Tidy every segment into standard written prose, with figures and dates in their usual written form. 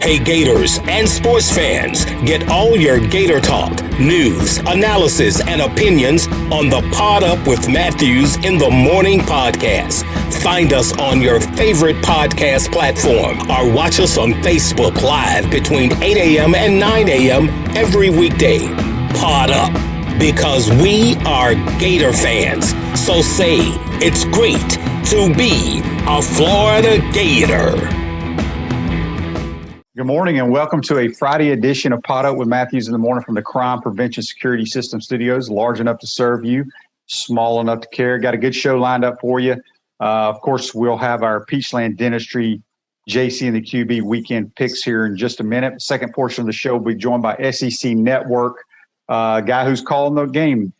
Hey Gators and sports fans, get all your Gator talk, news, analysis, and opinions on the Pod Up with Matthews in the Morning podcast. Find us on your favorite podcast platform or watch us on Facebook Live between 8 a.m. and 9 a.m. every weekday. Pod Up, because we are Gator fans. So say it's great to be a Florida Gator. Good morning and welcome to a Friday edition of Pod Up with Matthews in the Morning from the Crime Prevention Security System Studios. Large enough to serve you, small enough to care. Got a good show lined up for you. Of course, we'll have our Peachland Dentistry JC and the QB weekend picks here in just a minute. Second portion of the show will be joined by SEC Network, guy who's calling the game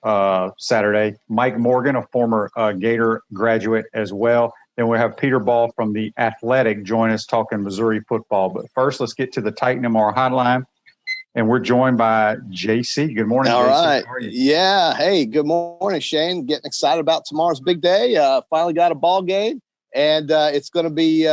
Saturday, Mike Morgan, a former Gator graduate as well. Then we'll have Peter Baugh from The Athletic join us talking Missouri football. But first, let's get to the Titan MR hotline. And we're joined by JC. Good morning, All JC. right. How are you? Yeah. Hey, good morning, Shane. Getting excited about tomorrow's big day. Finally got a ball game. And it's going to be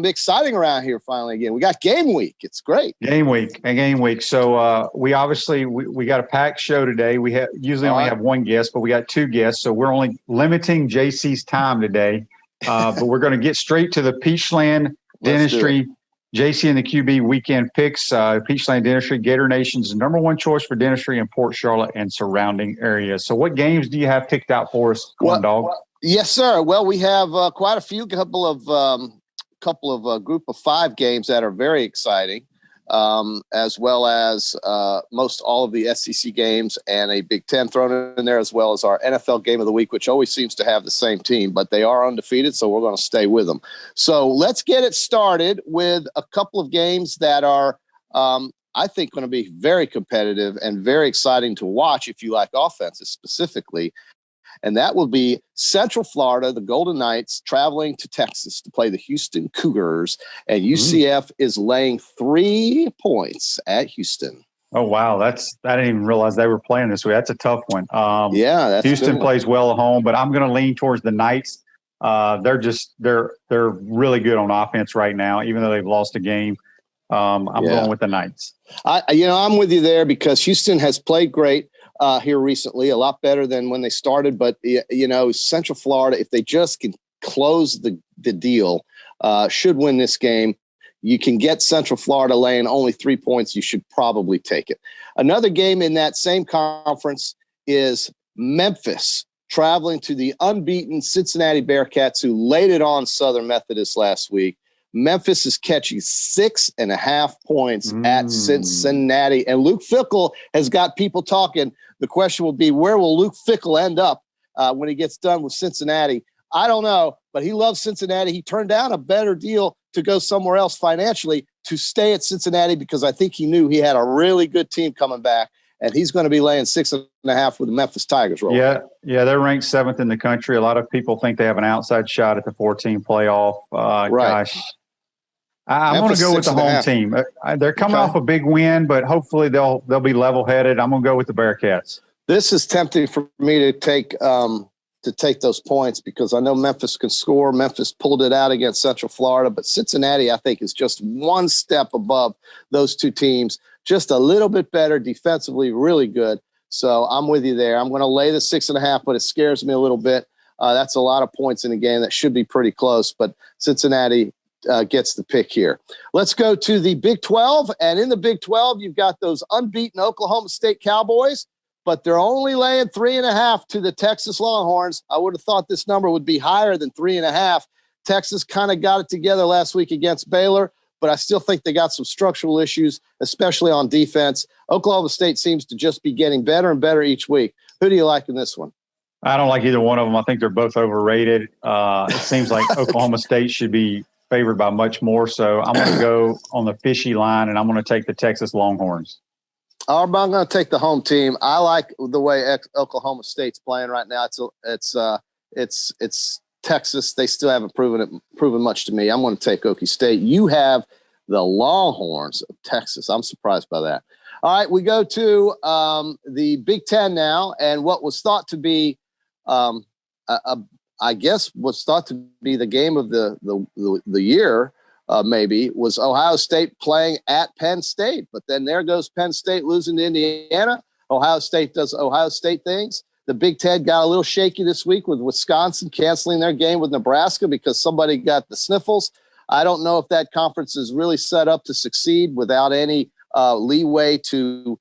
exciting around here finally again. We got game week. It's great. Game week. So we obviously we got a packed show today. We usually only have one guest, but we got two guests. So we're only limiting JC's time today. But we're going to get straight to the Peachland Dentistry JC and the QB weekend picks. Peachland Dentistry, Gator Nation's number one choice for dentistry in Port Charlotte and surrounding areas. So what games do you have picked out for us, Corn Dog? Yes, sir. Well, we have quite a few, couple of group of five games that are very exciting, as well as most all of the SEC games and a Big Ten thrown in there, as well as our NFL game of the week, which always seems to have the same team, but they are undefeated, so we're going to stay with them. So let's get it started with a couple of games that are, I think, going to be very competitive and very exciting to watch if you like offenses specifically. And that will be Central Florida, the Golden Knights, traveling to Texas to play the Houston Cougars. And UCF is laying 3 points at Houston. Oh, wow. I didn't even realize they were playing this week. That's a tough one. Houston plays well at home, but I'm going to lean towards the Knights. They're really good on offense right now, even though they've lost a game. I'm going with the Knights. I'm with you there because Houston has played great here recently, a lot better than when they started. But, Central Florida, if they just can close the deal, should win this game. You can get Central Florida laying only 3 points. You should probably take it. Another game in that same conference is Memphis traveling to the unbeaten Cincinnati Bearcats, who laid it on Southern Methodist last week. Memphis is catching 6.5 points at Cincinnati. And Luke Fickell has got people talking. The question will be, where will Luke Fickell end up when he gets done with Cincinnati? I don't know, but he loves Cincinnati. He turned down a better deal to go somewhere else financially to stay at Cincinnati because I think he knew he had a really good team coming back. And he's going to be laying 6.5 with the Memphis Tigers rolling. Yeah, they're ranked 7th in the country. A lot of people think they have an outside shot at the 14 playoff. Gosh. I'm going to go with the home team. They're coming off a big win, but hopefully they'll be level-headed. I'm going to go with the Bearcats. This is tempting for me to take those points because I know Memphis can score. Memphis pulled it out against Central Florida, but Cincinnati, I think, is just one step above those two teams. Just a little bit better defensively, really good. So I'm with you there. I'm going to lay the 6.5, but it scares me a little bit. That's a lot of points in a game that should be pretty close, but Cincinnati gets the pick here. Let's go to the Big 12. And in the Big 12, you've got those unbeaten Oklahoma State Cowboys, but they're only laying 3.5 to the Texas Longhorns. I would have thought this number would be higher than 3.5. Texas kind of got it together last week against Baylor, but I still think they got some structural issues, especially on defense. Oklahoma State seems to just be getting better and better each week. Who do you like in this one? I don't like either one of them. I think they're both overrated. It seems like Oklahoma State should be favored by much more. So I'm going to go on the fishy line, and I'm going to take the Texas Longhorns. I'm going to take the home team. I like the way Oklahoma State's playing right now. It's Texas. They still haven't proven much to me. I'm going to take Okie State. You have the Longhorns of Texas. I'm surprised by that. All right, we go to the Big Ten now, and what was thought to be I guess what's thought to be the game of the year maybe, was Ohio State playing at Penn State. But then there goes Penn State losing to Indiana. Ohio State does Ohio State things. The Big Ten got a little shaky this week with Wisconsin canceling their game with Nebraska because somebody got the sniffles. I don't know if that conference is really set up to succeed without any leeway to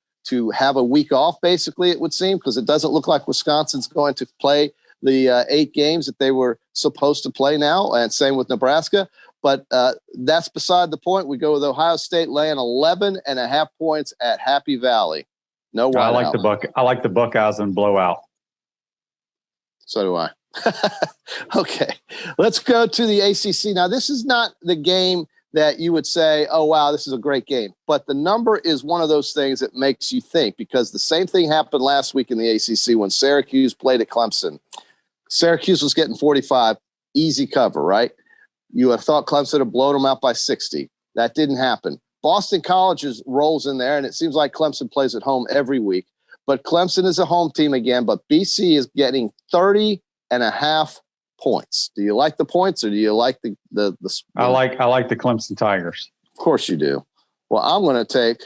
have a week off, basically, it would seem, because it doesn't look like Wisconsin's going to play the 8 games that they were supposed to play now, and same with Nebraska. But that's beside the point. We go with Ohio State laying 11.5 points at Happy Valley. No whiteout. I like the Buckeyes and blowout. So do I. Okay, let's go to the ACC. Now, this is not the game that you would say, oh, wow, this is a great game. But the number is one of those things that makes you think, because the same thing happened last week in the ACC when Syracuse played at Clemson. Syracuse was getting 45, easy cover, right? You would have thought Clemson had blown them out by 60. That didn't happen. Boston College rolls in there, and it seems like Clemson plays at home every week. But Clemson is a home team again, but BC is getting 30.5 points. Do you like the points, or do you like the I like the Clemson Tigers. Of course you do. Well, I'm going to take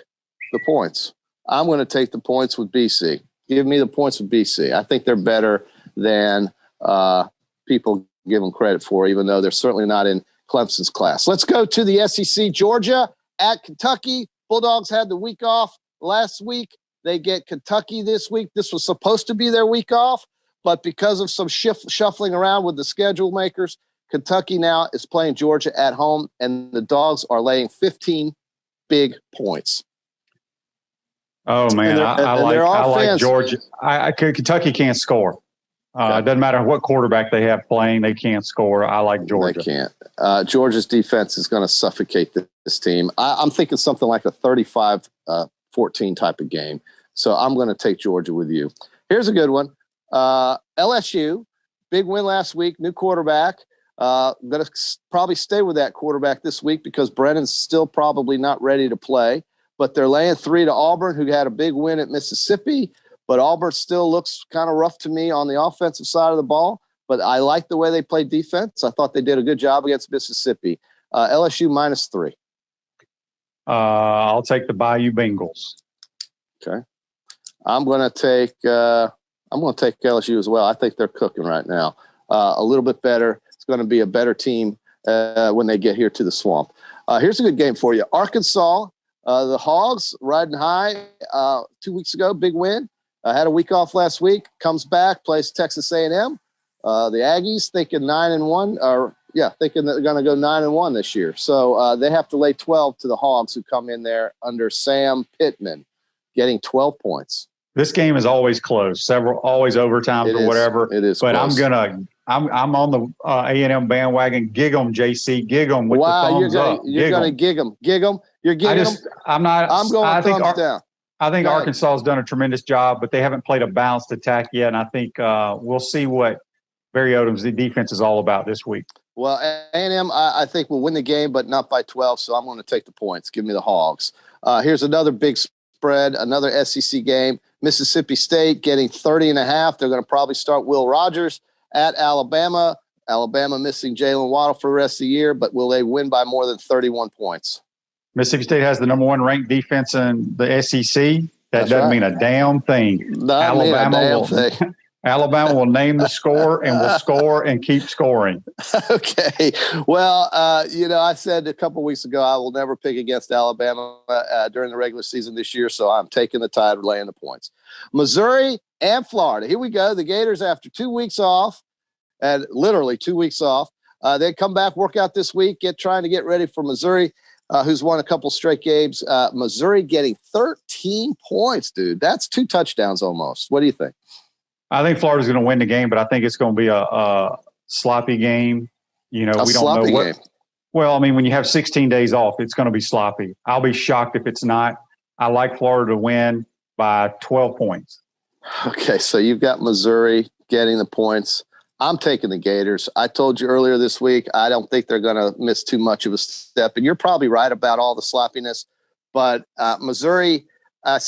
the points. I'm going to take the points with BC. Give me the points with BC. I think they're better than people give them credit for, even though they're certainly not in Clemson's class. Let's go to the SEC. Georgia at Kentucky. Bulldogs had the week off last week. They get Kentucky this week. This was supposed to be their week off, but because of some shuffling around with the schedule makers, Kentucky now is playing Georgia at home, and the Dogs are laying 15 big points. Oh, man, I like Georgia. Kentucky can't score. It doesn't matter what quarterback they have playing, they can't score. I like Georgia. They can't. Georgia's defense is going to suffocate this team. I'm thinking something like a 35-14 type of game. So I'm going to take Georgia with you. Here's a good one. LSU, big win last week, new quarterback. Going to probably stay with that quarterback this week because Brennan's still probably not ready to play. But they're laying 3 to Auburn, who had a big win at Mississippi. But Auburn still looks kind of rough to me on the offensive side of the ball. But I like the way they played defense. I thought they did a good job against Mississippi. LSU -3. I'll take the Bayou Bengals. Okay. I'm going to take LSU as well. I think they're cooking right now. A little bit better. It's going to be a better team when they get here to the Swamp. Here's a good game for you. Arkansas, the Hogs riding high 2 weeks ago, big win. Had a week off last week. Comes back, plays Texas A&M. The Aggies thinking 9-1, thinking they're going to go 9-1 this year. So they have to lay 12 to the Hogs, who come in there under Sam Pittman, getting 12 points. This game is always close, always overtime or whatever. It is, but close. I'm on the A&M bandwagon. Gig 'em, JC. Gig 'em with the thumbs up. You're going to gig 'em. Gig 'em. You're gigging them. I'm going thumbs down. I think Arkansas has done a tremendous job, but they haven't played a balanced attack yet. And I think we'll see what Barry Odom's defense is all about this week. Well, A&M, I think will win the game, but not by 12. So I'm going to take the points. Give me the Hogs. Here's another big spread, another SEC game. Mississippi State getting 30.5. They're going to probably start Will Rogers at Alabama. Alabama missing Jalen Waddle for the rest of the year, but will they win by more than 31 points? Mississippi State has the number 1 ranked defense in the SEC. That doesn't mean a damn thing. Alabama will name the score and will score and keep scoring. Okay. Well, I said a couple weeks ago I will never pick against Alabama during the regular season this year, so I'm taking the Tide, laying the points. Missouri and Florida. Here we go. The Gators, after 2 weeks off, and literally 2 weeks off, they come back, work out this week, trying to get ready for Missouri, who's won a couple straight games. Missouri getting 13 points, dude. That's 2 touchdowns almost. What do you think? I think Florida's going to win the game, but I think it's going to be a sloppy game. We don't know what. Game. Well, I mean, when you have 16 days off, it's going to be sloppy. I'll be shocked if it's not. I like Florida to win by 12 points. Okay, so you've got Missouri getting the points. I'm taking the Gators. I told you earlier this week, I don't think they're going to miss too much of a step. And you're probably right about all the sloppiness. But Missouri, I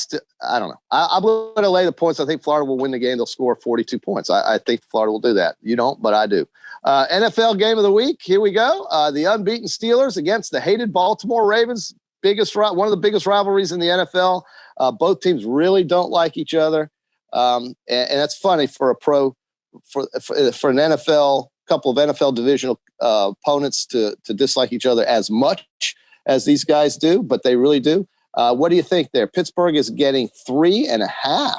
don't know. I'm going to lay the points. I think Florida will win the game. They'll score 42 points. I think Florida will do that. You don't, but I do. NFL game of the week. Here we go. The unbeaten Steelers against the hated Baltimore Ravens. One of the biggest rivalries in the NFL. Both teams really don't like each other. And that's funny for a for an NFL, couple of NFL divisional opponents to dislike each other as much as these guys do, but they really do. What do you think there? Pittsburgh is getting 3.5.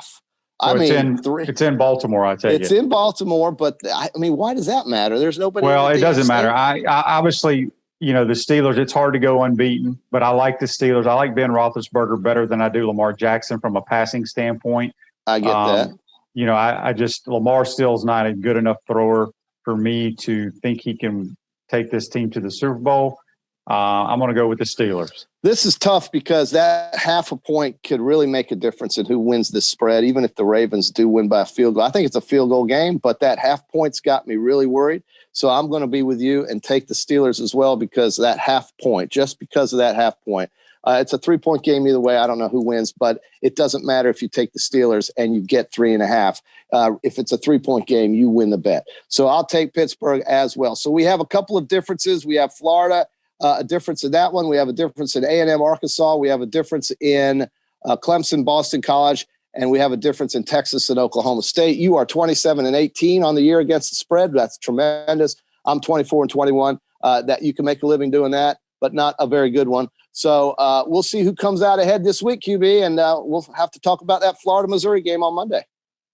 It's in Baltimore, I tell you. It's in Baltimore, but why does that matter? There's nobody. Well, it doesn't matter. I obviously, the Steelers, it's hard to go unbeaten, but I like the Steelers. I like Ben Roethlisberger better than I do Lamar Jackson from a passing standpoint. I get that. I just, Lamar still is not a good enough thrower for me to think he can take this team to the Super Bowl. I'm going to go with the Steelers. This is tough because that half a point could really make a difference in who wins this spread, even if the Ravens do win by a field goal. I think it's a field goal game, but that half point's got me really worried. So I'm going to be with you and take the Steelers as well because that half point, just because of that half point. It's a 3-point game either way. I don't know who wins, but it doesn't matter if you take the Steelers and you get 3.5. If it's a 3-point game, you win the bet. So I'll take Pittsburgh as well. So we have a couple of differences. We have Florida, a difference in that one. We have a difference in A&M Arkansas. We have a difference in Clemson, Boston College, and we have a difference in Texas and Oklahoma State. You are 27-18 on the year against the spread. That's tremendous. I'm 24-21. That you can make a living doing that, but not a very good one. So we'll see who comes out ahead this week, QB, and we'll have to talk about that Florida-Missouri game on Monday.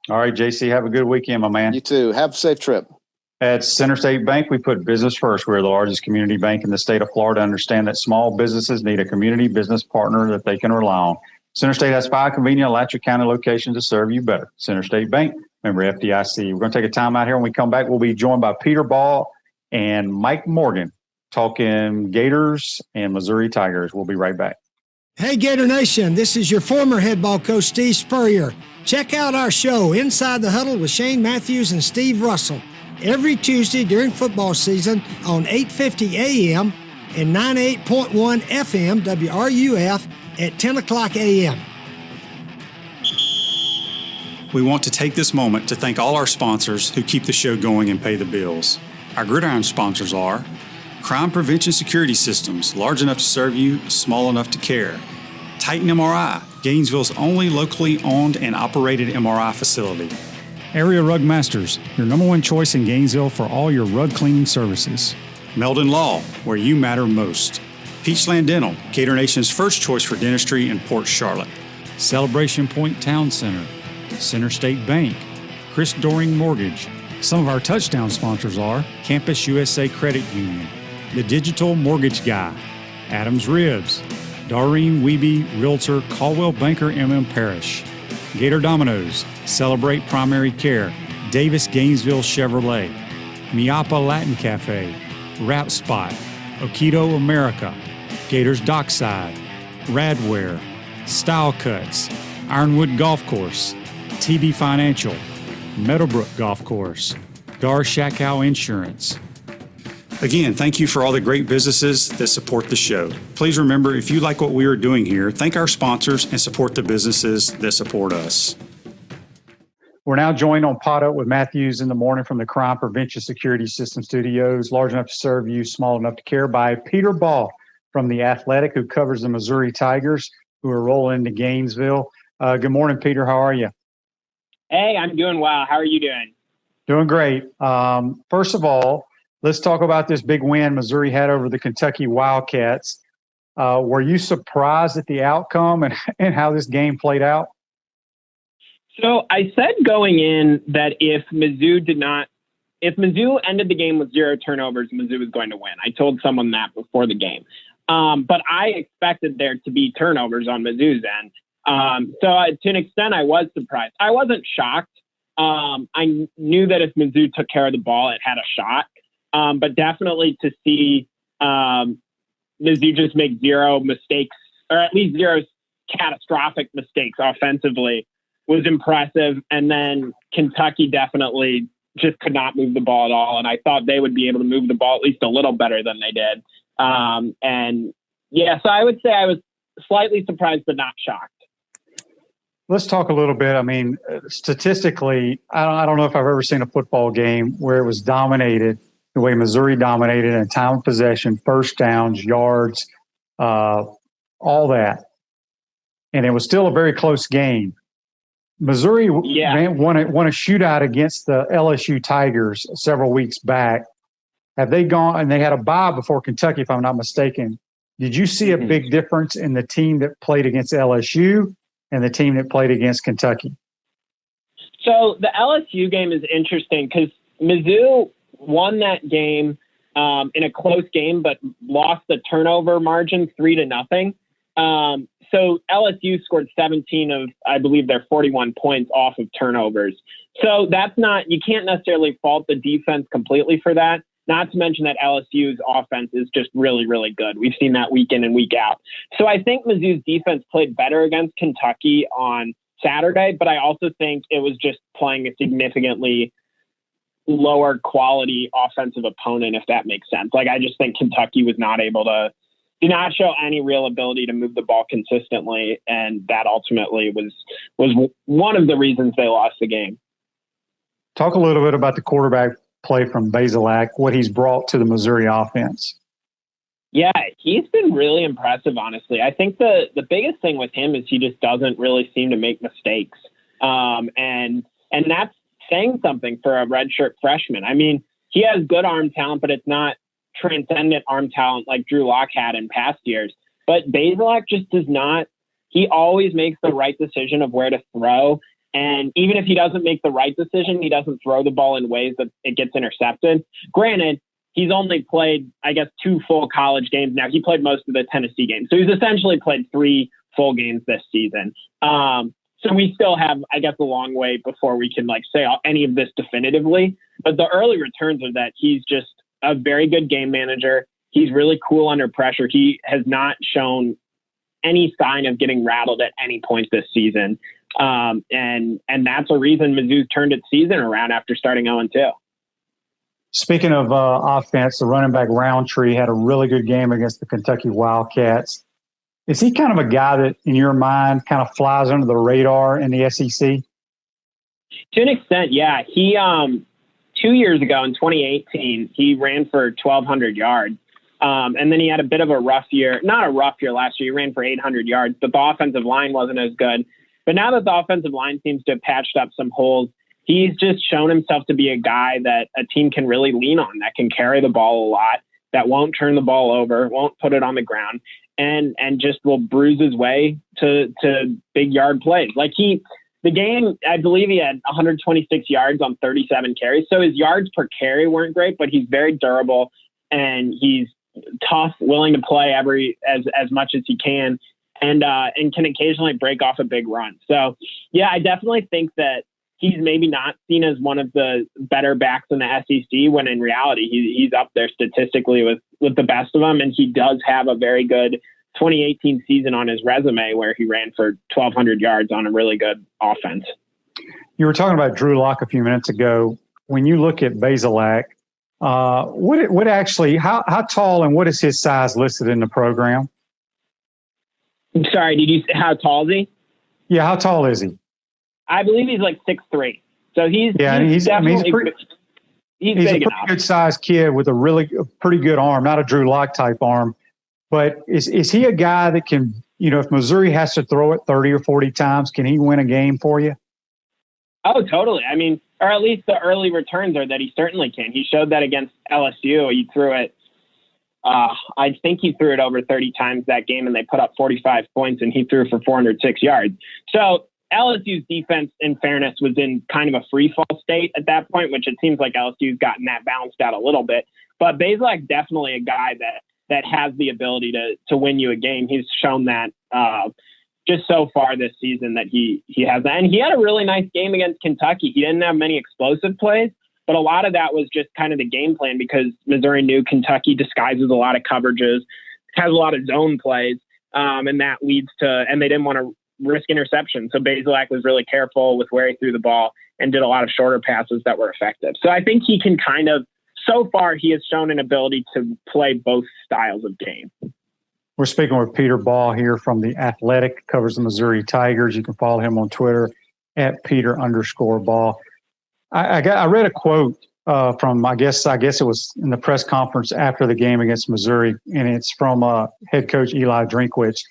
All right, JC, have a good weekend, my man. You too. Have a safe trip. At Center State Bank, we put business first. We're the largest community bank in the state of Florida. Understand that small businesses need a community business partner that they can rely on. Center State has 5 convenient Alachua County locations to serve you better. Center State Bank, member FDIC. We're going to take a time out here. When we come back, we'll be joined by Peter Baugh and Mike Morgan talking Gators and Missouri Tigers. We'll be right back. Hey, Gator Nation, this is your former head ball coach, Steve Spurrier. Check out our show, Inside the Huddle with Shane Matthews and Steve Russell, every Tuesday during football season on 8:50 a.m. and 98.1 FM WRUF at 10 o'clock a.m. We want to take this moment to thank all our sponsors who keep the show going and pay the bills. Our Gridiron sponsors are Crime Prevention Security Systems, large enough to serve you, small enough to care. Titan MRI, Gainesville's only locally owned and operated MRI facility. Area Rug Masters, your number one choice in Gainesville for all your rug cleaning services. Meldon Law, where you matter most. Peachland Dental, Gator Nation's first choice for dentistry in Port Charlotte. Celebration Point Town Center, Center State Bank, Chris Doring Mortgage. Some of our touchdown sponsors are Campus USA Credit Union, The Digital Mortgage Guy, Adams Ribs, Doreen Wiebe Realtor, Caldwell Banker MM Parish, Gator Dominoes, Celebrate Primary Care, Davis Gainesville Chevrolet, Miapa Latin Cafe, Wrap Spot, Okido America, Gators Dockside, Radware, Style Cuts, Ironwood Golf Course, TB Financial, Meadowbrook Golf Course, Gar Shakow Insurance. Again, thank you for all the great businesses that support the show. Please remember, if you like what we are doing here, thank our sponsors and support the businesses that support us. We're now joined on Pot Up with Matthews in the morning from the Crime Prevention Security System Studios, large enough to serve you, small enough to care, by Peter Baugh from The Athletic, who covers the Missouri Tigers, who are rolling into Gainesville. Good morning, Peter. How are you? Hey, I'm doing well. How are you doing? Doing great. First of all, let's talk about this big win Missouri had over the Kentucky Wildcats. Were you surprised at the outcome and how this game played out? So I said going in that if Mizzou ended the game with 0 turnovers, Mizzou was going to win. I told someone that before the game. But I expected there to be turnovers on Mizzou's end. So to an extent, I was surprised. I wasn't shocked. I knew that if Mizzou took care of the ball, it had a shot. But definitely to see Mizzou just make 0 mistakes, or at least 0 catastrophic mistakes offensively, was impressive. And then Kentucky definitely just could not move the ball at all. And I thought they would be able to move the ball at least a little better than they did. And yeah, so I would say I was slightly surprised, but not shocked. Let's talk a little bit. I mean, statistically, I don't know if I've ever seen a football game where it was dominated the way Missouri dominated in time of possession, first downs, yards, all that. And it was still a very close game. Missouri won a shootout against the LSU Tigers several weeks back. Have they gone, and they had a bye before Kentucky, if I'm not mistaken. Did you see a big difference in the team that played against LSU and the team that played against Kentucky? So the LSU game is interesting because Mizzou won that game in a close game, but lost the turnover margin 3-0. So LSU scored 17 of, I believe, their 41 points off of turnovers. So that's not, you can't necessarily fault the defense completely for that. Not to mention that LSU's offense is just really, really good. We've seen that week in and week out. So I think Mizzou's defense played better against Kentucky on Saturday, but I also think it was just playing a significantly lower quality offensive opponent, if that makes sense. Like, I just think Kentucky was not able to, did not show any real ability to move the ball consistently, and that ultimately was one of the reasons they lost the game. Talk a little bit about the quarterback play from Bazelak, what he's brought to the Missouri offense. Yeah, he's been really impressive, honestly. I think the biggest thing with him is he just doesn't really seem to make mistakes. And that's saying something for a redshirt freshman. I mean, he has good arm talent, but it's not transcendent arm talent like Drew Lock had in past years. But Bazelak just does not. He always makes the right decision of where to throw. And even if he doesn't make the right decision, he doesn't throw the ball in ways that it gets intercepted. Granted, he's only played, I guess, 2 full college games now. He played most of the Tennessee games. So he's essentially played 3 full games this season. So we still have, I guess, a long way before we can say any of this definitively. But the early returns are that he's just a very good game manager. He's really cool under pressure. He has not shown any sign of getting rattled at any point this season. And that's a reason Mizzou turned its season around after starting 0-2. Speaking of offense, the running back Roundtree had a really good game against the Kentucky Wildcats. Is he kind of a guy that, in your mind, kind of flies under the radar in the SEC? To an extent, yeah. He 2 years ago in 2018, he ran for 1,200 yards. And then he had a bit of a rough year. Not a rough year last year. He ran for 800 yards, but the offensive line wasn't as good. But now that the offensive line seems to have patched up some holes, he's just shown himself to be a guy that a team can really lean on, that can carry the ball a lot, that won't turn the ball over, won't put it on the ground, and just will bruise his way to big yard plays. The game, I believe he had 126 yards on 37 carries. So his yards per carry weren't great, but he's very durable and he's tough, willing to play as much as he can, and can occasionally break off a big run. So yeah, I definitely think that he's maybe not seen as one of the better backs in the SEC, when in reality he's up there statistically with the best of them, and he does have a very good 2018 season on his resume where he ran for 1,200 yards on a really good offense. You were talking about Drew Lock a few minutes ago. When you look at Bazelak, what actually, how tall and what is his size listed in the program? I'm sorry, did you say how tall is he? Yeah, how tall is he? I believe he's 6'3". So he's definitely he's big a pretty enough. good sized kid with a pretty good arm, not a Drew Lock type arm. But is he a guy that can, if Missouri has to throw it 30 or 40 times, can he win a game for you? Oh, totally. I mean, or at least the early returns are that he certainly can. He showed that against LSU. He threw it. I think he threw it over 30 times that game, and they put up 45 points, and he threw for 406 yards. So LSU's defense, in fairness, was in kind of a free fall state at that point, which it seems like LSU's gotten that balanced out a little bit. But Bazelak definitely a guy that has the ability to win you a game. He's shown that just so far this season that he has that. And he had a really nice game against Kentucky. He didn't have many explosive plays, but a lot of that was just kind of the game plan, because Missouri knew Kentucky disguises a lot of coverages, has a lot of zone plays, and that leads to, and they didn't want to risk interception. So Bazelak was really careful with where he threw the ball and did a lot of shorter passes that were effective. So I think he can so far, he has shown an ability to play both styles of game. We're speaking with Peter Baugh here from The Athletic, covers the Missouri Tigers. You can follow him on Twitter at Peter_Baugh. I read a quote from I guess it was in the press conference after the game against Missouri, and it's from head coach Eli Drinkwitz.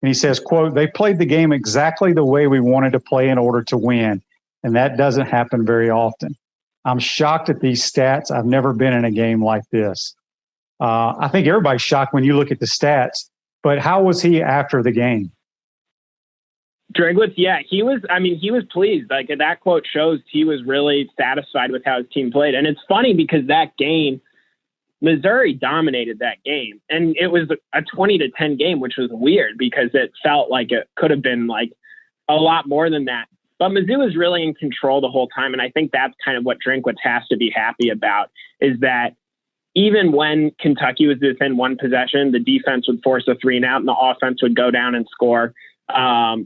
And he says, quote, "They played the game exactly the way we wanted to play in order to win, and that doesn't happen very often. I'm shocked at these stats. I've never been in a game like this." I think everybody's shocked when you look at the stats, but how was he after the game? Drinkwitz, yeah, he was pleased. Like, that quote shows he was really satisfied with how his team played. And it's funny because that game, Missouri dominated that game, and it was a 20-10 game, which was weird because it felt like it could have been like a lot more than that. But Mizzou was really in control the whole time, and I think that's kind of what Drinkwitz has to be happy about, is that even when Kentucky was within one possession, the defense would force a 3-and-out, and the offense would go down and score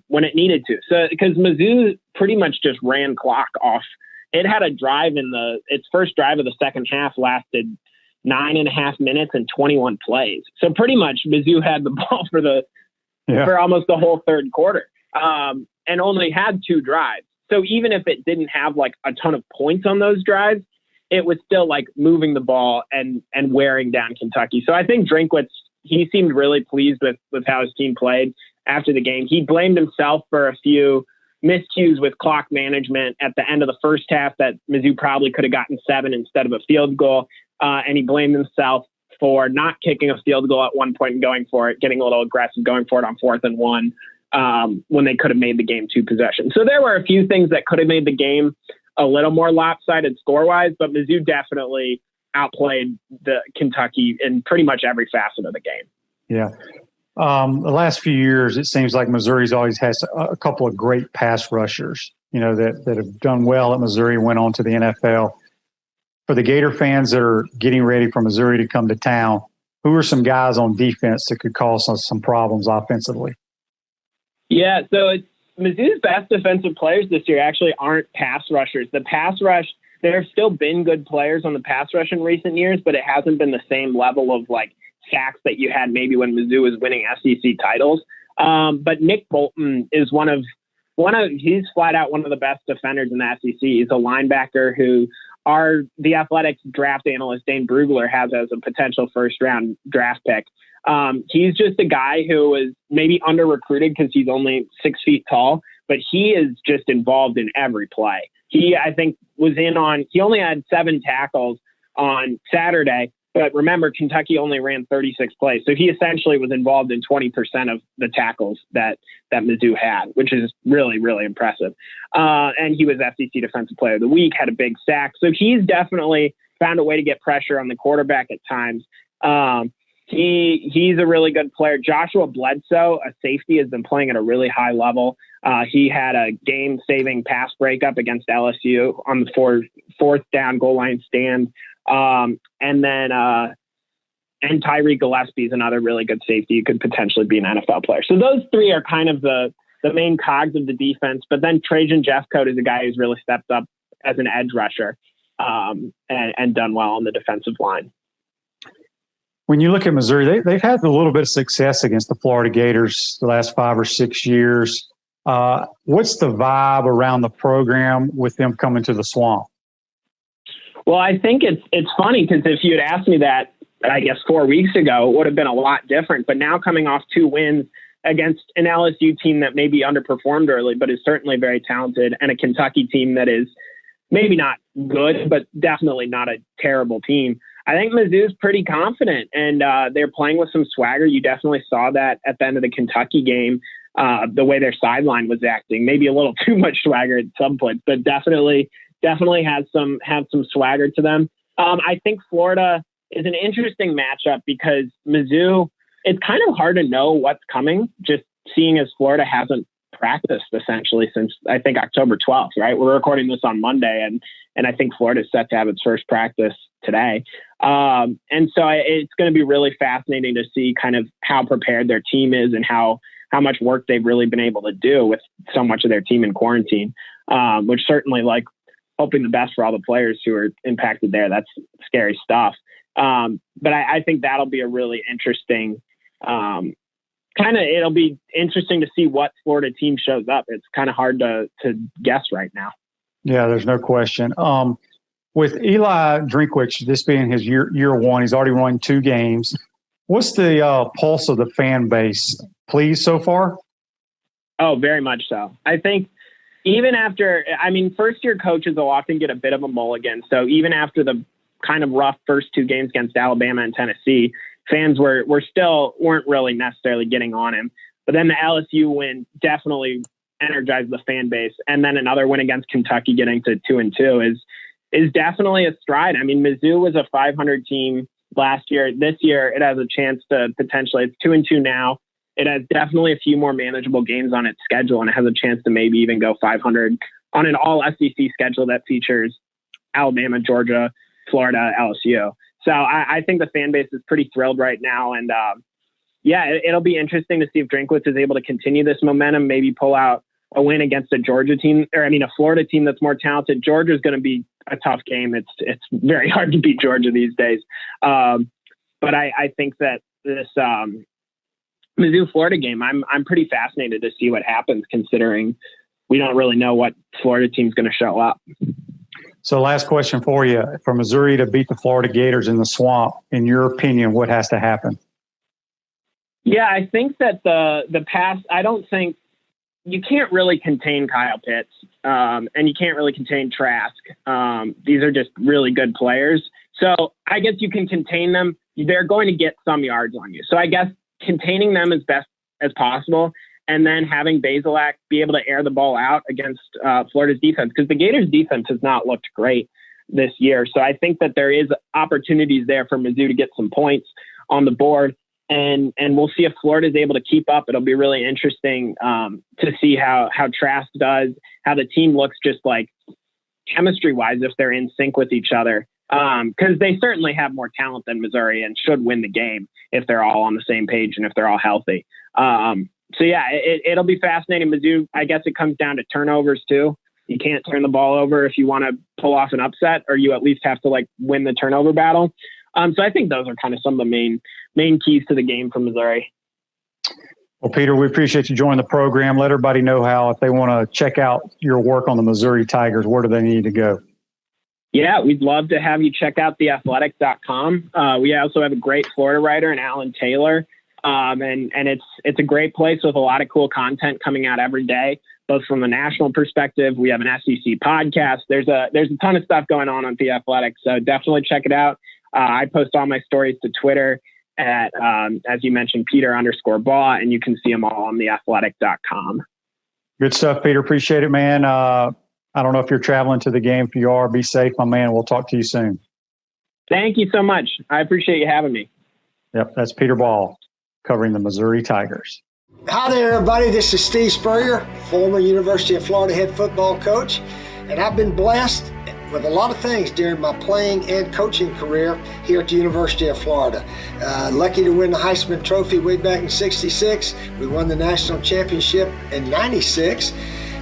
when it needed to. So because Mizzou pretty much just ran clock off. It had a drive its first drive of the second half lasted 9.5 minutes and 21 plays. So pretty much Mizzou had the ball for almost the whole third quarter, and only had 2 drives. So even if it didn't have like a ton of points on those drives, it was still like moving the ball and wearing down Kentucky. So I think Drinkwitz, he seemed really pleased with how his team played after the game. He blamed himself for a few miscues with clock management at the end of the first half that Mizzou probably could have gotten 7 instead of a field goal. And he blamed himself for not kicking a field goal at one point and going for it, getting a little aggressive, going for it on 4th and 1 when they could have made the game 2 possessions. So there were a few things that could have made the game a little more lopsided score-wise, but Mizzou definitely outplayed the Kentucky in pretty much every facet of the game. Yeah. The last few years, it seems like Missouri's always has a couple of great pass rushers, that have done well at Missouri, went on to the NFL. For the Gator fans that are getting ready for Missouri to come to town, who are some guys on defense that could cause some problems offensively? Yeah, so Mizzou's best defensive players this year actually aren't pass rushers. The pass rush, there have still been good players on the pass rush in recent years, but it hasn't been the same level of like sacks that you had maybe when Mizzou was winning SEC titles. But Nick Bolton is he's flat out one of the best defenders in the SEC. He's a linebacker who the Athletics draft analyst Dane Brugler has as a potential first-round draft pick. He's just a guy who is maybe under-recruited because he's only 6 feet tall, but he is just involved in every play. He, I think, he only had 7 tackles on Saturday, but remember, Kentucky only ran 36 plays. So he essentially was involved in 20% of the tackles that Mizzou had, which is really, really impressive. And he was SEC Defensive Player of the Week, had a big sack. So he's definitely found a way to get pressure on the quarterback at times. He's a really good player. Joshua Bledsoe, a safety, has been playing at a really high level. He had a game-saving pass breakup against LSU on the fourth down goal line stand. And Tyree Gillespie is another really good safety who could potentially be an NFL player. So those 3 are kind of the main cogs of the defense. But then Trajan Jeffcoat is a guy who's really stepped up as an edge rusher and done well on the defensive line. When you look at Missouri, they've had a little bit of success against the Florida Gators the last 5 or 6 years. What's the vibe around the program with them coming to the Swamp? Well, I think it's funny because if you had asked me that, I guess 4 weeks ago, it would have been a lot different. But now coming off 2 wins against an LSU team that maybe underperformed early, but is certainly very talented, and a Kentucky team that is maybe not good, but definitely not a terrible team. I think Mizzou's pretty confident, and they're playing with some swagger. You definitely saw that at the end of the Kentucky game, the way their sideline was acting. Maybe a little too much swagger at some points, but definitely had some swagger to them. I think Florida is an interesting matchup because Mizzou, it's kind of hard to know what's coming, just seeing as Florida hasn't practiced essentially since I think October 12th, right? We're recording this on Monday, and I think Florida is set to have its first practice today. And so it's going to be really fascinating to see kind of how prepared their team is and how much work they've really been able to do with so much of their team in quarantine, which certainly, like, hoping the best for all the players who are impacted there. That's scary stuff. But I think that'll be a really interesting it'll be interesting to see what Florida team shows up. It's kind of hard to guess right now. Yeah, there's no question. With Eli Drinkwitz, this being his year one, he's already won 2 games. What's the pulse of the fan base? Pleased so far? Oh, very much so. I think even after, first-year coaches will often get a bit of a mulligan. So even after the kind of rough first 2 games against Alabama and Tennessee, fans weren't really necessarily getting on him. But then the LSU win definitely energized the fan base. And then another win against Kentucky getting to 2-2 is definitely a stride. Mizzou was a 500 team last year. This year, it has a chance to potentially, it's 2-2 now. It has definitely a few more manageable games on its schedule, and it has a chance to maybe even go 500 on an all SEC schedule that features Alabama, Georgia, Florida, LSU. So I think the fan base is pretty thrilled right now. And it'll be interesting to see if Drinkwitz is able to continue this momentum, maybe pull out a win against a Georgia team, a Florida team that's more talented. Georgia is going to be a tough game. It's very hard to beat Georgia these days. But I think that this Mizzou Florida game, I'm pretty fascinated to see what happens, considering we don't really know what Florida team's going to show up. So last question for you. For Missouri to beat the Florida Gators in the Swamp, in your opinion, what has to happen? Yeah, I think that the past, I don't think you can't really contain Kyle Pitts, and you can't really contain Trask. These are just really good players. So I guess you can contain them. They're going to get some yards on you. So I guess containing them as best as possible, and then having Bazelak be able to air the ball out against Florida's defense, because the Gators' defense has not looked great this year. So I think that there is opportunities there for Mizzou to get some points on the board. And we'll see if Florida is able to keep up. It'll be really interesting to see how Trask does, how the team looks just like chemistry-wise, if they're in sync with each other. Because they certainly have more talent than Missouri and should win the game if they're all on the same page and if they're all healthy. It'll be fascinating. Mizzou, I guess it comes down to turnovers too. You can't turn the ball over if you want to pull off an upset, or you at least have to win the turnover battle. So I think those are kind of some of the main keys to the game for Missouri. Well, Peter, we appreciate you joining the program. Let everybody know how, if they want to check out your work on the Missouri Tigers, where do they need to go? Yeah, we'd love to have you check out theathletic.com. We also have a great Florida writer in Alan Taylor. And it's a great place with a lot of cool content coming out every day, both from a national perspective. We have an SEC podcast. There's a ton of stuff going on The Athletic. So definitely check it out. I post all my stories to Twitter at, as you mentioned, Peter_Baugh, and you can see them all on theathletic.com. Good stuff, Peter. Appreciate it, man. I don't know if you're traveling to the game. If you are, be safe, my man. We'll talk to you soon. Thank you so much. I appreciate you having me. Yep, that's Peter Baugh covering the Missouri Tigers. Hi there, everybody. This is Steve Spurrier, former University of Florida head football coach, and I've been blessed with a lot of things during my playing and coaching career here at the University of Florida. Lucky to win the Heisman Trophy way back in '66. We won the national championship in '96.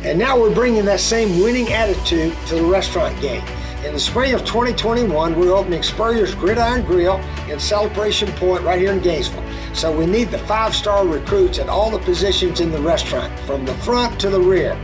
And now we're bringing that same winning attitude to the restaurant game. In the spring of 2021, we're opening Spurrier's Gridiron Grill in Celebration Point right here in Gainesville. So we need the 5-star recruits at all the positions in the restaurant, from the front to the rear.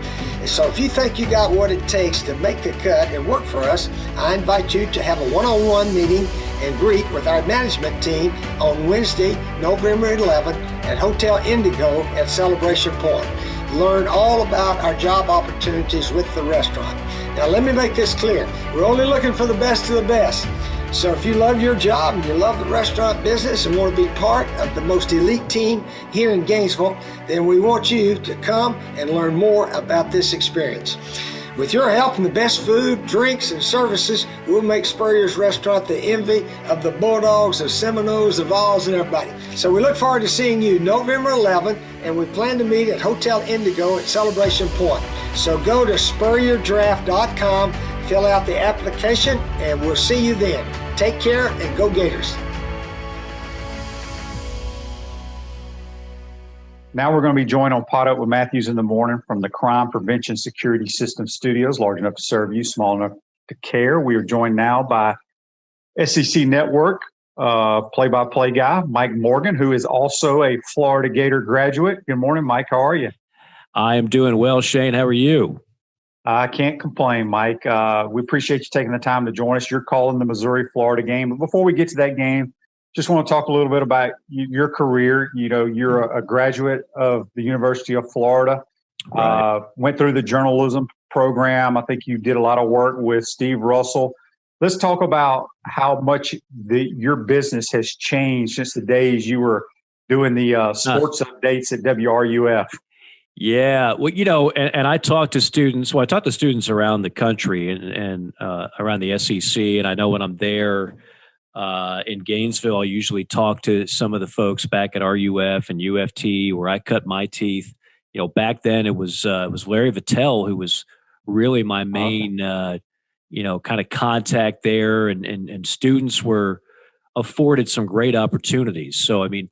So if you think you got what it takes to make the cut and work for us, I invite you to have a one-on-one meeting and greet with our management team on Wednesday, November 11th at Hotel Indigo at Celebration Point. Learn all about our job opportunities with the restaurant. Now let me make this clear. We're only looking for the best of the best. So if you love your job and you love the restaurant business and want to be part of the most elite team here in Gainesville, then we want you to come and learn more about this experience. With your help and the best food, drinks, and services, we'll make Spurrier's Restaurant the envy of the Bulldogs, the Seminoles, the Vols, and everybody. So we look forward to seeing you November 11th, and we plan to meet at Hotel Indigo at Celebration Point. So go to SpurrierDraft.com, fill out the application, and we'll see you then. Take care and go Gators. Now we're going to be joined on Pot Up with Matthews in the morning from the Crime Prevention Security System Studios, large enough to serve you, small enough to care. We are joined now by SEC Network play-by-play guy, Mike Morgan, who is also a Florida Gator graduate. Good morning, Mike. How are you? I am doing well, Shane. How are you? I can't complain, Mike. We appreciate you taking the time to join us. You're calling the Missouri-Florida game. But before we get to that game, just want to talk a little bit about your career. You know, you're a graduate of the University of Florida, Right. Went through the journalism program. I think you did a lot of work with Steve Russell. Let's talk about how much your business has changed since the days you were doing the sports updates at WRUF. Yeah. Well, you know, and I talk to students. Well, I talk to students around the country and around the SEC. And I know when I'm there in Gainesville, I usually talk to some of the folks back at RUF and UFT where I cut my teeth. You know, back then it was Larry Vitale who was really my main, kind of contact there, and students were afforded some great opportunities. So, I mean,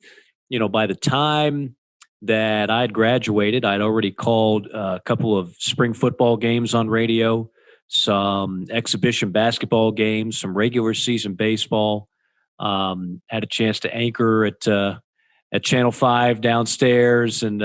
you know, by the time that I'd graduated, I'd already called a couple of spring football games on radio, some exhibition basketball games, some regular season baseball. Had a chance to anchor at Channel 5 downstairs, and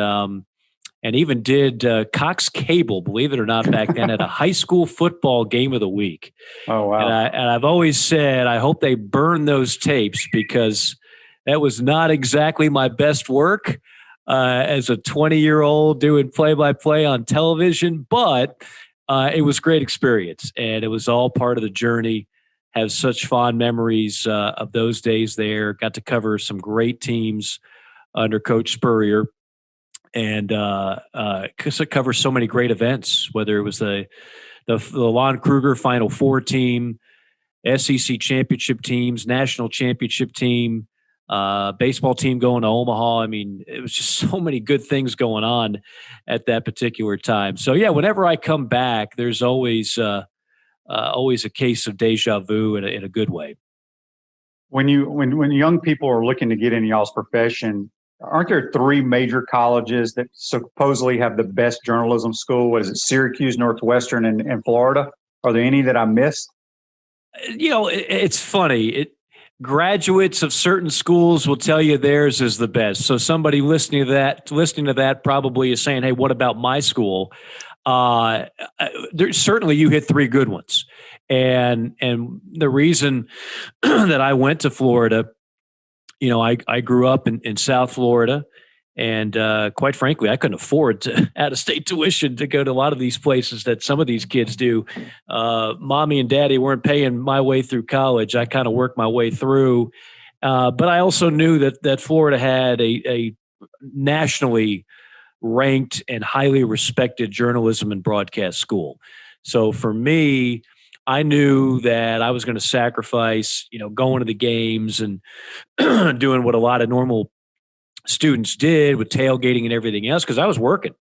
even did Cox Cable, believe it or not, back then at a high school football game of the week. Oh, wow. And I've always said, I hope they burn those tapes because that was not exactly my best work as a 20-year-old doing play-by-play on television, but it was a great experience, and it was all part of the journey. Have such fond memories of those days there. Got to cover some great teams under Coach Spurrier, and cover so many great events, whether it was the Lon Kruger Final Four team, SEC championship teams, national championship team, baseball team going to Omaha. I mean, it was just so many good things going on at that particular time. So yeah, whenever I come back, there's always a case of deja vu in a good way. When young people are looking to get in y'all's profession, aren't there three major colleges that supposedly have the best journalism school? What is it, Syracuse, Northwestern, and Florida? Are there any that I missed? You know, it's funny. Graduates of certain schools will tell you theirs is the best. So somebody listening to that probably is saying, "Hey, what about my school?" Certainly, you hit three good ones, and the reason that I went to Florida. You know, I grew up in South Florida, and quite frankly, I couldn't afford to out-of-state tuition to go to a lot of these places that some of these kids do. Mommy and Daddy weren't paying my way through college. I kind of worked my way through, but I also knew that Florida had a nationally ranked and highly respected journalism and broadcast school. So for me, I knew that I was going to sacrifice, you know, going to the games and doing what a lot of normal students did with tailgating and everything else because I was working.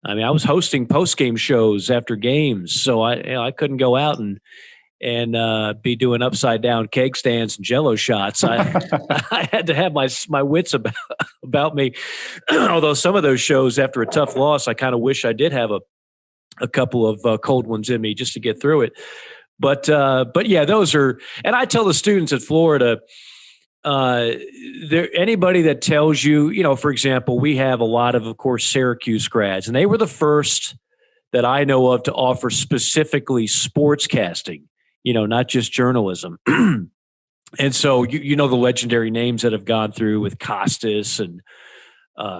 I mean, I was hosting post-game shows after games, so I couldn't go out and be doing upside-down keg stands and Jell-O shots. I had to have my wits about me. Although some of those shows, after a tough loss, I kind of wish I did have a couple of cold ones in me just to get through it. But yeah, those are, and I tell the students at Florida, anybody that tells you, you know, for example, we have a lot of course, Syracuse grads, and they were the first that I know of to offer specifically sportscasting, you know, not just journalism. And so, you know, the legendary names that have gone through with Costas and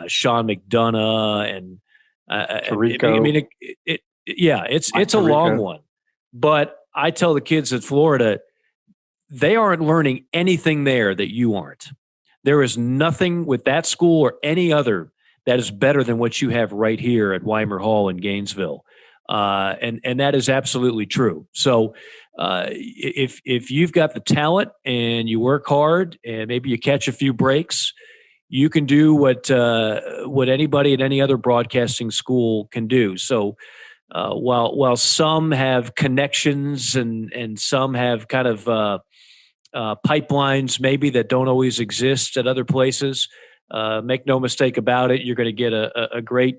Sean McDonough and Tirico. I mean, it's a long one, but I tell the kids at Florida, they aren't learning anything there that you aren't. There is nothing with that school or any other that is better than what you have right here at Weimer Hall in Gainesville. And that is absolutely true. So if you've got the talent and you work hard and maybe you catch a few breaks, you can do what anybody at any other broadcasting school can do. So while some have connections and some have kind of pipelines maybe that don't always exist at other places, make no mistake about it, you're going to get a great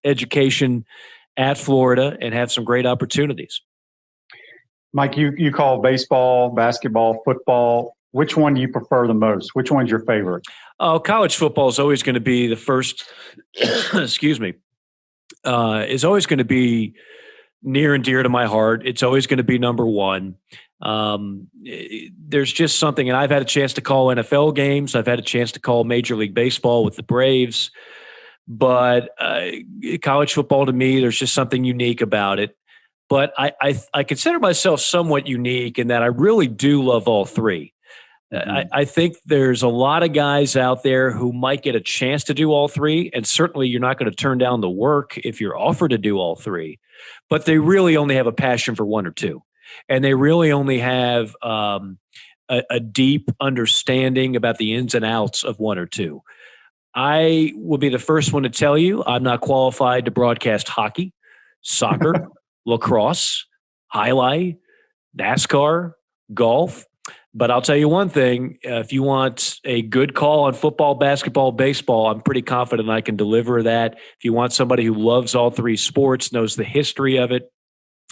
education at Florida and have some great opportunities. Mike, you call baseball, basketball, football. Which one do you prefer the most? Which one's your favorite? Oh, college football is always going to be the first, excuse me, is always going to be near and dear to my heart. It's always going to be number one. There's just something, and I've had a chance to call NFL games. I've had a chance to call Major League Baseball with the Braves, but college football to me, there's just something unique about it. But I consider myself somewhat unique in that I really do love all three. I think there's a lot of guys out there who might get a chance to do all three, and certainly you're not going to turn down the work if you're offered to do all three, but they really only have a passion for one or two, and they really only have a deep understanding about the ins and outs of one or two. I will be the first one to tell you I'm not qualified to broadcast hockey, soccer, lacrosse, highlight, NASCAR, golf. But I'll tell you one thing, if you want a good call on football, basketball, baseball, I'm pretty confident I can deliver that. If you want somebody who loves all three sports, knows the history of it,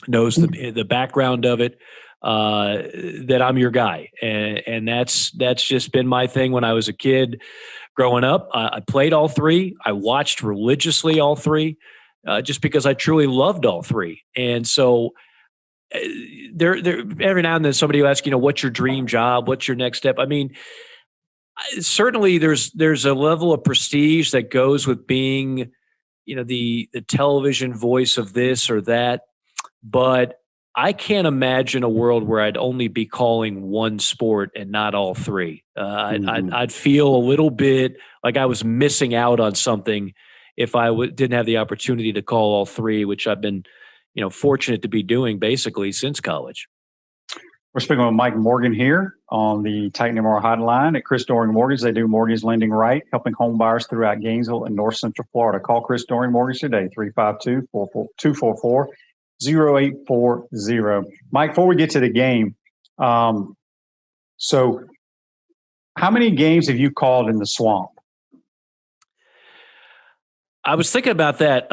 knows the background of it, that I'm your guy. And that's just been my thing when I was a kid growing up. I played all three. I watched religiously all three, just because I truly loved all three. And so there every now and then somebody will ask, what's your dream job? What's your next step? I mean, certainly there's a level of prestige that goes with being, the television voice of this or that. But I can't imagine a world where I'd only be calling one sport and not all three. I'd feel a little bit like I was missing out on something if I didn't have the opportunity to call all three, which I've been fortunate to be doing basically since college. We're speaking with Mike Morgan here on the Titan MR hotline at Chris Doring Mortgage. They do mortgage lending right, helping home buyers throughout Gainesville and North Central Florida. Call Chris Doring Mortgage today, 352-244-0840. Mike, before we get to the game, so how many games have you called in the Swamp? I was thinking about that.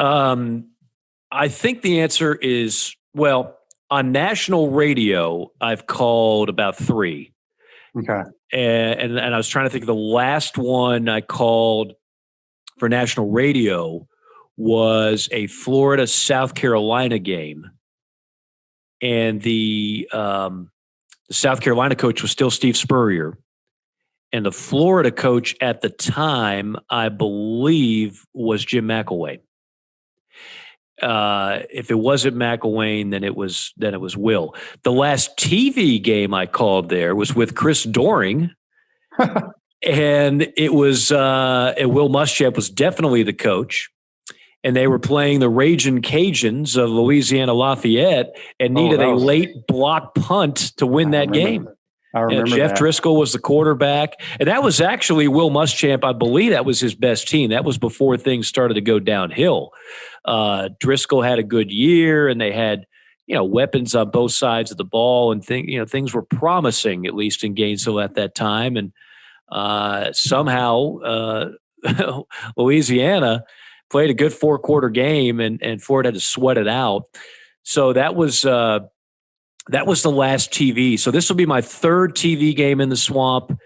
I think the answer is, well, on national radio, I've called about 3. Okay. And I was trying to think of the last one I called for national radio was a Florida-South Carolina game. And the South Carolina coach was still Steve Spurrier. And the Florida coach at the time, I believe, was Jim McElwain. If it wasn't McElwain, then it was Will. The last TV game I called there was with Chris Doring, and it was and Will Muschamp was definitely the coach, and they were playing the Ragin' Cajuns of Louisiana Lafayette and needed a late block punt to win that game. I remember Jeff Driscoll was the quarterback, and that was actually Will Muschamp. I believe that was his best team. That was before things started to go downhill. Driscoll had a good year, and they had, weapons on both sides of the ball, and things were promising, at least in Gainesville at that time. And somehow Louisiana played a good 4-quarter game, and Florida had to sweat it out. So that was the last TV. So this will be my 3rd TV game in the Swamp,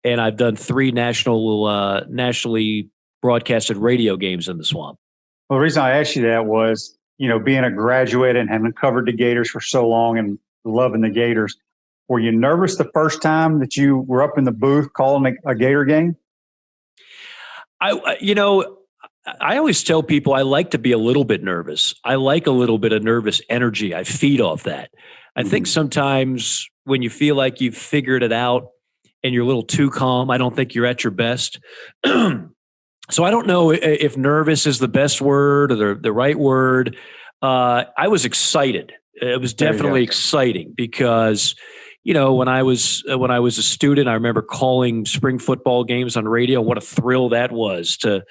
and I've done 3 nationally broadcasted radio games in the Swamp. Well, the reason I asked you that was, being a graduate and having covered the Gators for so long and loving the Gators, were you nervous the first time that you were up in the booth calling a Gator game? I always tell people I like to be a little bit nervous. I like a little bit of nervous energy. I feed off that. I think sometimes when you feel like you've figured it out and you're a little too calm, I don't think you're at your best. So I don't know if nervous is the best word or the right word. I was excited. It was definitely exciting because, when I was a student, I remember calling spring football games on radio. What a thrill that was to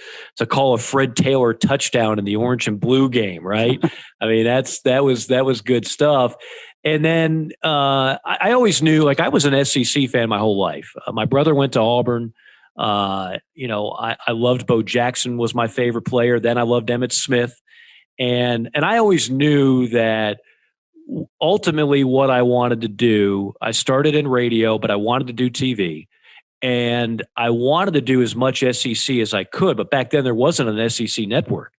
call a Fred Taylor touchdown in the orange and blue game, right? I mean, that was good stuff. And then I always knew, I was an SEC fan my whole life. My brother went to Auburn. I loved Bo Jackson, was my favorite player. Then I loved Emmitt Smith. And I always knew that ultimately what I wanted to do, I started in radio, but I wanted to do TV. And I wanted to do as much SEC as I could. But back then there wasn't an SEC network.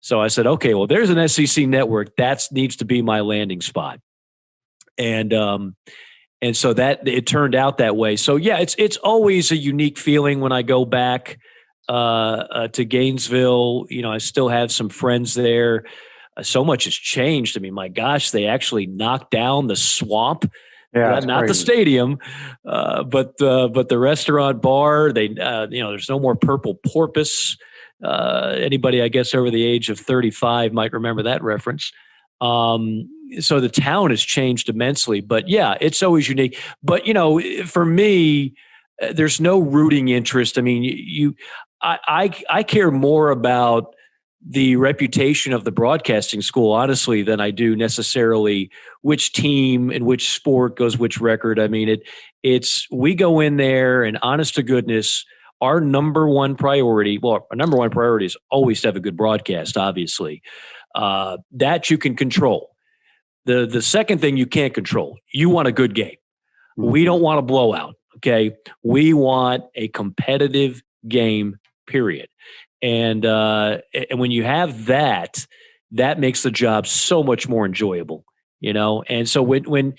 So I said, okay, well, there's an SEC network. That needs to be my landing spot. And so that it turned out that way. So yeah, it's always a unique feeling when I go back to Gainesville. You know, I still have some friends there. So much has changed. I mean, my gosh, they actually knocked down the swamp. Yeah, Not the stadium, but the restaurant bar. They, there's no more purple porpoise. Anybody, I guess, over the age of 35 might remember that reference. So the town has changed immensely, but yeah, it's always unique. But, for me, there's no rooting interest. I mean, I care more about the reputation of the broadcasting school, honestly, than I do necessarily which team and which sport goes which record. I mean, we go in there and honest to goodness, our number one priority is always to have a good broadcast, obviously. That you can control. The second thing you can't control, you want a good game. We don't want a blowout, okay? We want a competitive game, period. And when you have that makes the job so much more enjoyable, And so when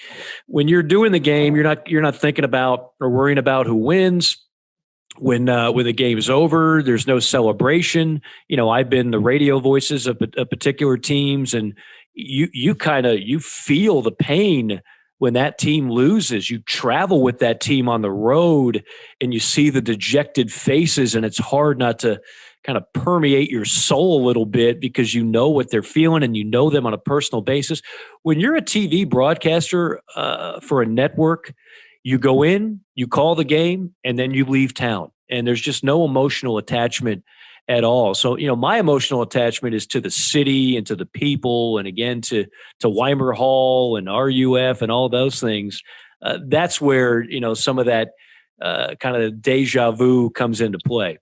you're doing the game, you're not thinking about or worrying about who wins. When the game is over, there's no celebration. I've been the radio voices of particular teams, and you feel the pain when that team loses. You travel with that team on the road, and you see the dejected faces, and it's hard not to kind of permeate your soul a little bit because you know what they're feeling and you know them on a personal basis. When you're a TV broadcaster for a network, you go in, you call the game, and then you leave town. And there's just no emotional attachment at all. So, my emotional attachment is to the city and to the people, and again, to Weimer Hall and RUF and all those things. That's where, some of that kind of deja vu comes into play.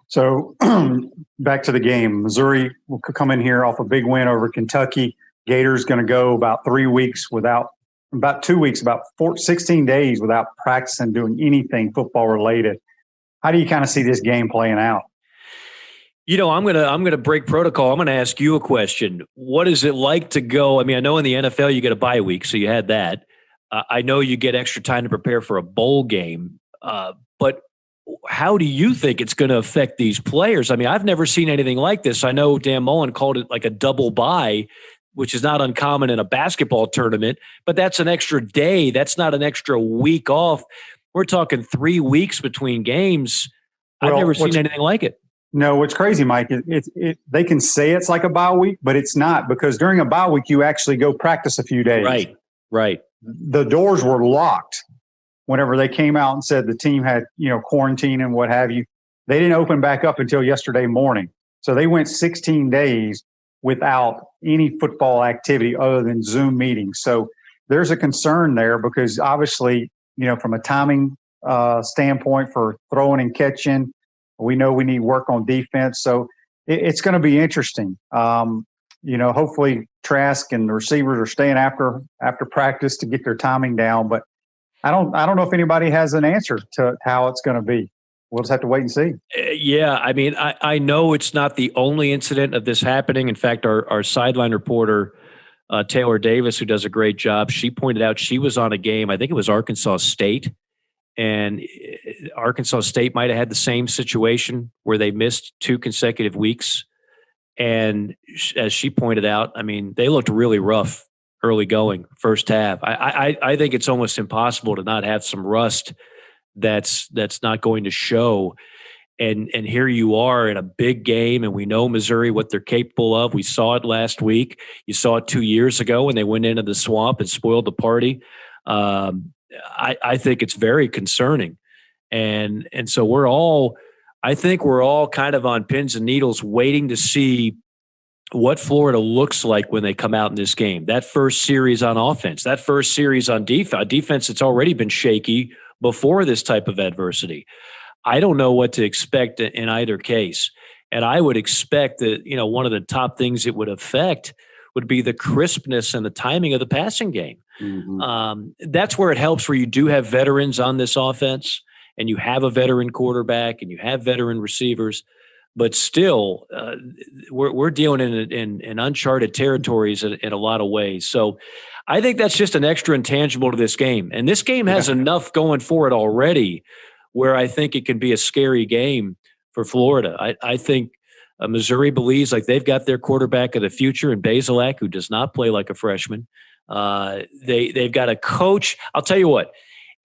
So back to the game. Missouri will come in here off a big win over Kentucky. Gators going to go about 3 weeks about 2 weeks, 16 days without practicing, doing anything football related. How do you kind of see this game playing out? I'm gonna break protocol. I'm gonna ask you a question. What is it like to go? I mean, I know in the NFL you get a bye week, so you had that. I know you get extra time to prepare for a bowl game, but how do you think it's going to affect these players? I mean, I've never seen anything like this. I know Dan Mullen called it like a double bye, which is not uncommon in a basketball tournament, but that's an extra day. That's not an extra week off. We're talking 3 weeks between games. I've never seen anything like it. No, what's crazy, Mike, they can say it's like a bye week, but it's not, because during a bye week, you actually go practice a few days. Right. The doors were locked whenever they came out and said the team had, quarantine and what have you. They didn't open back up until yesterday morning. So they went 16 days without any football activity other than Zoom meetings. So there's a concern there because obviously, from a timing standpoint for throwing and catching, we know we need work on defense. So it's going to be interesting. Hopefully Trask and the receivers are staying after practice to get their timing down. But I don't know if anybody has an answer to how it's going to be. We'll just have to wait and see. Yeah, I mean, I know it's not the only incident of this happening. In fact, our sideline reporter, Taylor Davis, who does a great job, she pointed out she was on a game, I think it was Arkansas State, and Arkansas State might have had the same situation where they missed 2 consecutive weeks. And as she pointed out, I mean, they looked really rough early going, first half. I think it's almost impossible to not have some rust that's not going to show. And here you are in a big game, and we know Missouri, what they're capable of. We saw it last week. You saw it 2 years ago when they went into the swamp and spoiled the party. I think it's very concerning. And so I think we're all kind of on pins and needles waiting to see what Florida looks like when they come out in this game. That first series on offense, that first series on defense, it's already been shaky before this type of adversity. I don't know what to expect in either case. And I would expect that, one of the top things it would affect would be the crispness and the timing of the passing game. Mm-hmm. That's where it helps, where you do have veterans on this offense and you have a veteran quarterback and you have veteran receivers. but still, we're dealing in uncharted territories in a lot of ways. So I think that's just an extra intangible to this game. And this game has enough going for it already where I think it can be a scary game for Florida. I think Missouri believes like they've got their quarterback of the future in Bazelak, who does not play like a freshman. They've got a coach. I'll tell you what,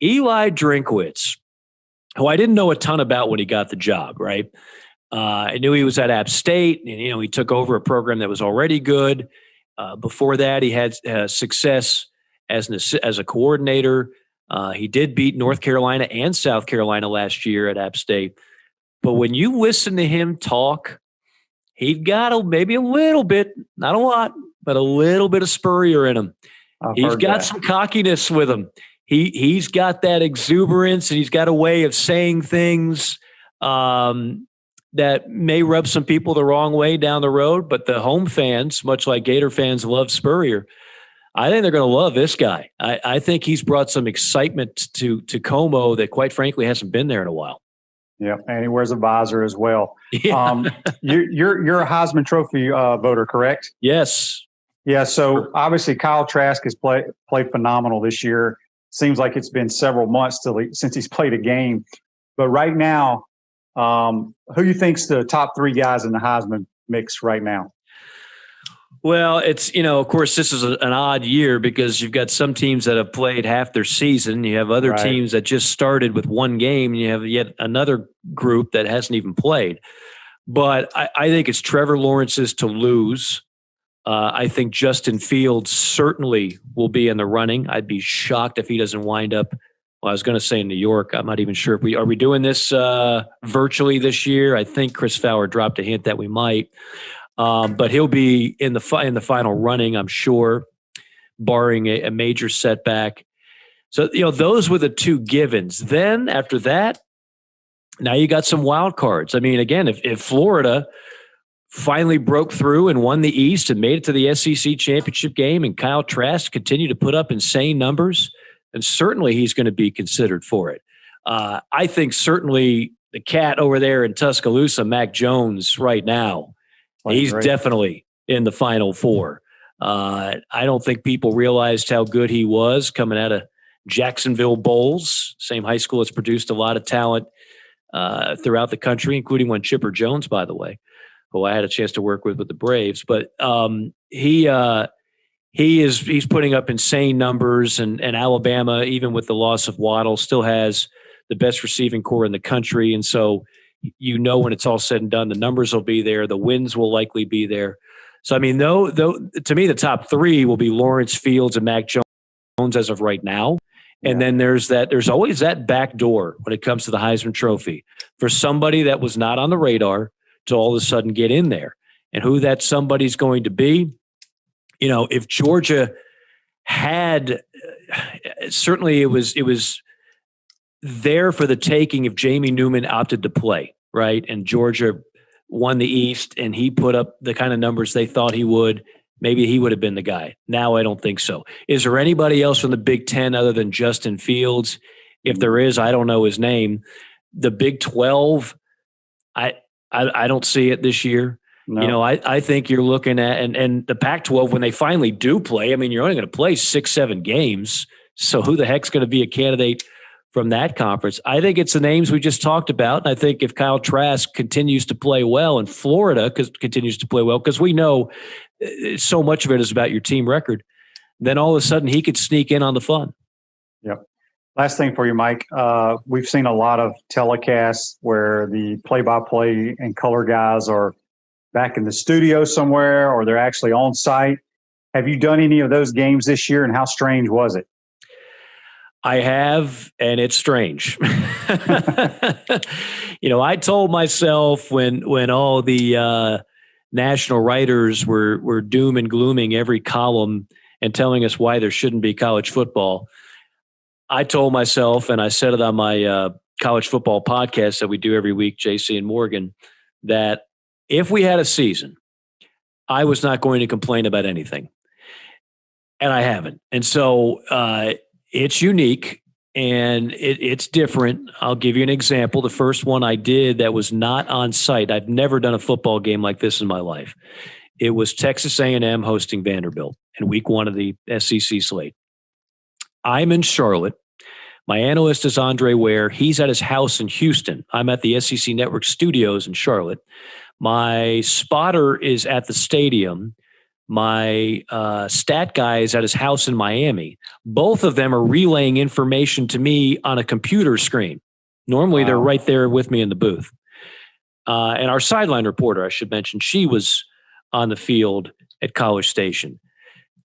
Eli Drinkwitz, who I didn't know a ton about when he got the job, right? I knew he was at App State, and he took over a program that was already good. Before that, he had success as a coordinator. He did beat North Carolina and South Carolina last year at App State. But when you listen to him talk, he'd got maybe a little bit, not a lot, but a little bit of Spurrier in him. He's got some cockiness with him. He's got that exuberance, and he's got a way of saying things that may rub some people the wrong way down the road. But the home fans, much like Gator fans, love Spurrier. I think they're going to love this guy. I think he's brought some excitement to Como that, quite frankly, hasn't been there in a while. Yeah, and he wears a visor as well. Yeah. You're a Heisman Trophy voter, correct? Yes. Yeah. So obviously, Kyle Trask has played phenomenal this year. Seems like it's been several months since he's played a game. But right now, who you think's the top three guys in the Heisman mix right now? Well, it's, of course, this is an odd year because you've got some teams that have played half their season. You have other teams that just started with one game, and you have yet another group that hasn't even played. But I think it's Trevor Lawrence's to lose. I think Justin Fields certainly will be in the running. I'd be shocked if he doesn't wind up. Well, I was going to say in New York. I'm not even sure if are we doing this virtually this year? I think Chris Fowler dropped a hint that we might. But he'll be in the final running, I'm sure, barring a major setback. So, those were the two givens. Then after that, now you got some wild cards. I mean, again, if Florida finally broke through and won the East and made it to the SEC championship game, and Kyle Trask continued to put up insane numbers, then certainly he's going to be considered for it. I think certainly the cat over there in Tuscaloosa, Mac Jones, right now, he's definitely in the Final Four. I don't think people realized how good he was coming out of Jacksonville Bowls, same high school that's produced a lot of talent throughout the country, including one Chipper Jones, by the way, who I had a chance to work with the Braves. But he's putting up insane numbers, and Alabama, even with the loss of Waddle, still has the best receiving core in the country. And so when it's all said and done, the numbers will be there. The wins will likely be there. So, I mean, though, to me, the top three will be Lawrence, Fields, and Mac Jones as of right now. And then there's always that back door when it comes to the Heisman Trophy for somebody that was not on the radar to all of a sudden get in there. And who that somebody's going to be, if Georgia had, certainly it was there for the taking if Jamie Newman opted to play, right? And Georgia won the East, and he put up the kind of numbers they thought he would. Maybe he would have been the guy. Now I don't think so. Is there anybody else from the Big Ten other than Justin Fields? If there is, I don't know his name. The Big 12, I don't see it this year. No. I think you're looking at and the Pac-12 when they finally do play. I mean, you're only going to play 6-7 games. So who the heck's going to be a candidate from that conference? I think it's the names we just talked about. And I think if Kyle Trask continues to play well and Florida continues to play well, because we know so much of it is about your team record, then all of a sudden he could sneak in on the fun. Yep. Last thing for you, Mike. We've seen a lot of telecasts where the play-by-play and color guys are back in the studio somewhere or they're actually on site. Have you done any of those games this year, and how strange was it? I have, and it's strange. I told myself when all the national writers were doom and glooming every column and telling us why there shouldn't be college football, I told myself, and I said it on my college football podcast that we do every week, JC and Morgan, that if we had a season, I was not going to complain about anything. And I haven't. And so it's unique. And it's different. I'll give you an example. The first one I did that was not on site. I've never done a football game like this in my life. It was Texas A&M hosting Vanderbilt in week 1 of the SEC slate. I'm in Charlotte. My analyst is Andre Ware. He's at his house in Houston. I'm at the SEC Network studios in Charlotte. My spotter is at the stadium. My stat guy is at his house in Miami. Both of them are relaying information to me on a computer screen. Normally, They're right there with me in the booth. And our sideline reporter, I should mention, she was on the field at College Station.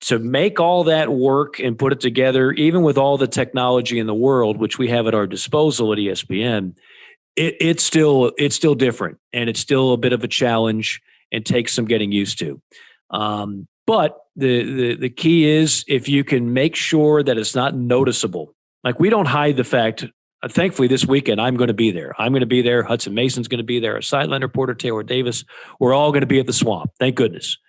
To make all that work and put it together, even with all the technology in the world, which we have at our disposal at ESPN, it's still different, and it's still a bit of a challenge and takes some getting used to. But the key is if you can make sure that it's not noticeable. Like, we don't hide the fact. Thankfully, this weekend I'm going to be there. I'm going to be there. Hudson Mason's going to be there. Our sideline reporter Taylor Davis. We're all going to be at the Swamp. Thank goodness.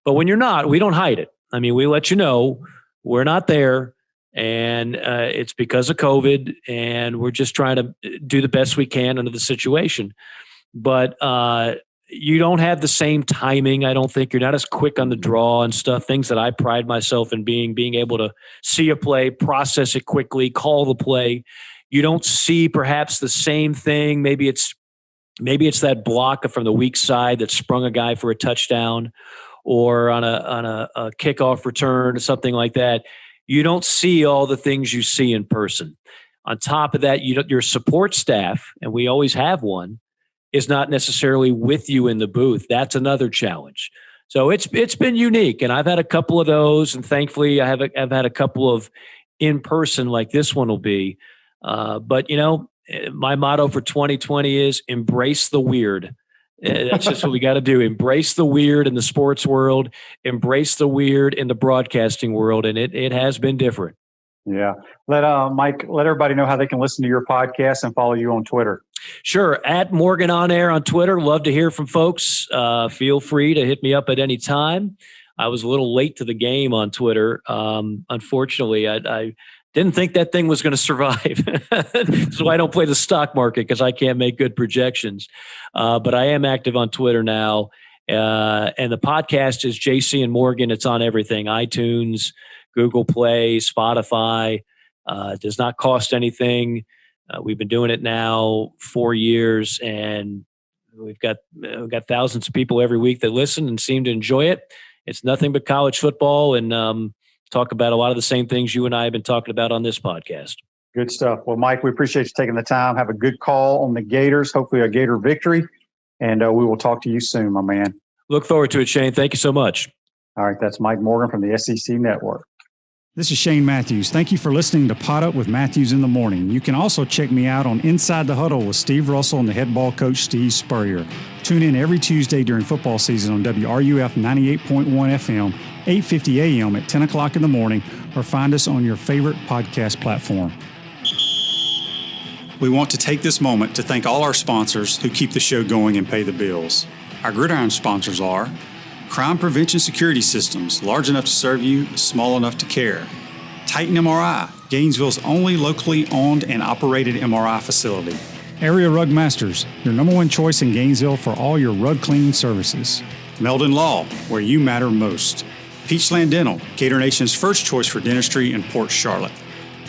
But when you're not, we don't hide it. I mean, we let you know we're not there, and it's because of COVID, and we're just trying to do the best we can under the situation. But you don't have the same timing. I don't think you're not as quick on the draw and stuff, things that I pride myself in being able to see a play, process it quickly, call the play. You don't see perhaps the same thing. Maybe it's that block from the weak side that sprung a guy for a touchdown, or on a kickoff return or something like that. You don't see all the things you see in person. On top of that, your support staff, and we always have one, is not necessarily with you in the booth. That's another challenge. So it's been unique, and I've had a couple of those, and thankfully I've had a couple of in person like this one will be. But my motto for 2020 is embrace the weird. That's just what we got to do. Embrace the weird in the sports world, embrace the weird in the broadcasting world. And it has been different. Yeah. Mike, let everybody know how they can listen to your podcast and follow you on Twitter. Sure. At Morgan On Air on Twitter. Love to hear from folks. Feel free to hit me up at any time. I was a little late to the game on Twitter. Unfortunately, I didn't think that thing was going to survive. That's why I don't play the stock market, because I can't make good projections. But I am active on Twitter now. And the podcast is JC and Morgan. It's on everything: iTunes, Google Play, Spotify. It does not cost anything. We've been doing it now 4 years, and we've got thousands of people every week that listen and seem to enjoy it. It's nothing but college football, and talk about a lot of the same things you and I have been talking about on this podcast. Good stuff. Well, Mike, we appreciate you taking the time. Have a good call on the Gators, hopefully a Gator victory, and we will talk to you soon, my man. Look forward to it, Shane. Thank you so much. All right, that's Mike Morgan from the SEC Network. This is Shane Matthews. Thank you for listening to Pot Up with Matthews in the Morning. You can also check me out on Inside the Huddle with Steve Russell and the head ball coach, Steve Spurrier. Tune in every Tuesday during football season on WRUF 98.1 FM, 8:50 a.m. at 10 o'clock in the morning, or find us on your favorite podcast platform. We want to take this moment to thank all our sponsors who keep the show going and pay the bills. Our Gridiron sponsors are Crime Prevention Security Systems, large enough to serve you, small enough to care. Titan MRI, Gainesville's only locally owned and operated MRI facility. Area Rug Masters, your number one choice in Gainesville for all your rug cleaning services. Meldon Law, where you matter most. Peachland Dental, Gator Nation's first choice for dentistry in Port Charlotte.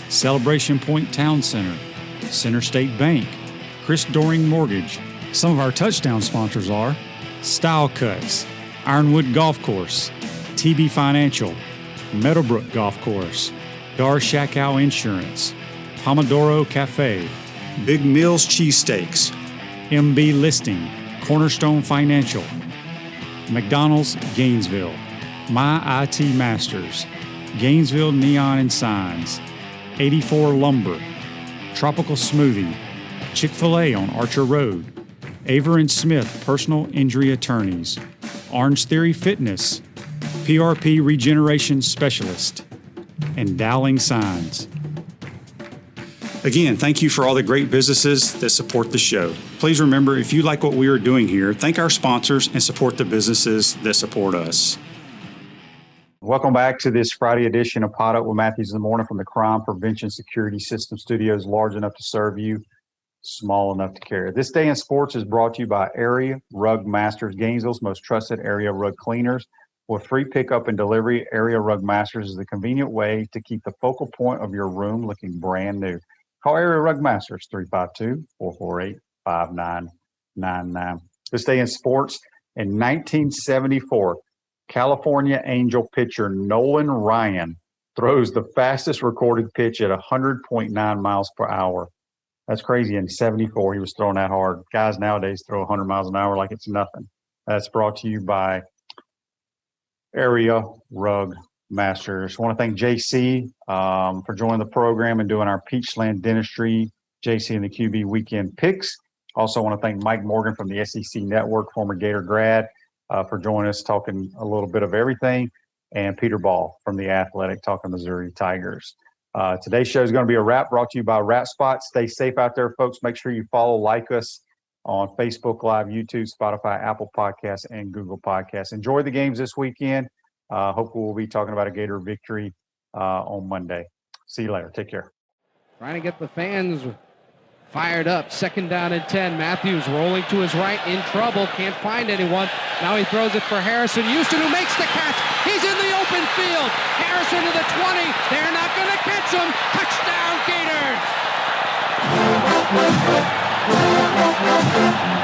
Celebration Point Town Center, Center State Bank, Chris Doring Mortgage. Some of our touchdown sponsors are Style Cuts, Ironwood Golf Course, TB Financial, Meadowbrook Golf Course, Dar Shakow Insurance, Pomodoro Cafe, Big Mills Cheesesteaks, MB Listing, Cornerstone Financial, McDonald's Gainesville, My IT Masters, Gainesville Neon and Signs, 84 Lumber, Tropical Smoothie, Chick-fil-A on Archer Road, Aver and Smith Personal Injury Attorneys, Orange Theory Fitness, PRP Regeneration Specialist, and Dowling Signs. Again, thank you for all the great businesses that support the show. Please remember, if you like what we are doing here, thank our sponsors and support the businesses that support us. Welcome back to this Friday edition of Pot Up with Matthews in the Morning from the Crime Prevention Security System Studios, large enough to serve you, small enough to carry. This Day in Sports is brought to you by Area Rug Masters, Gainesville's most trusted area rug cleaners. With free pickup and delivery, Area Rug Masters is the convenient way to keep the focal point of your room looking brand new. Call Area Rug Masters, 352-448-5999. This Day in Sports, in 1974, California Angel pitcher Nolan Ryan throws the fastest recorded pitch at 100.9 miles per hour. That's crazy. In 74, he was throwing that hard. Guys nowadays throw 100 miles an hour like it's nothing. That's brought to you by Area Rug Masters. I want to thank JC for joining the program and doing our Peachland Dentistry, JC and the QB Weekend Picks. Also want to thank Mike Morgan from the SEC Network, former Gator grad, for joining us, talking a little bit of everything, and Peter Baugh from The Athletic, talking Missouri Tigers. Today's show is going to be a wrap, brought to you by Wrap Spot. Stay safe out there, folks. Make sure you follow, like us on Facebook Live, YouTube, Spotify, Apple Podcasts, and Google Podcasts. Enjoy the games this weekend. Hopefully we'll be talking about a Gator victory on Monday. See you later. Take care. Trying to get the fans fired up. 2nd down and 10. Matthews rolling to his right, in trouble, can't find anyone. Now he throws it for Harrison Houston, who makes the catch. He's in the open field. Harrison to the 20. They're not going to catch him. Touchdown, Gators!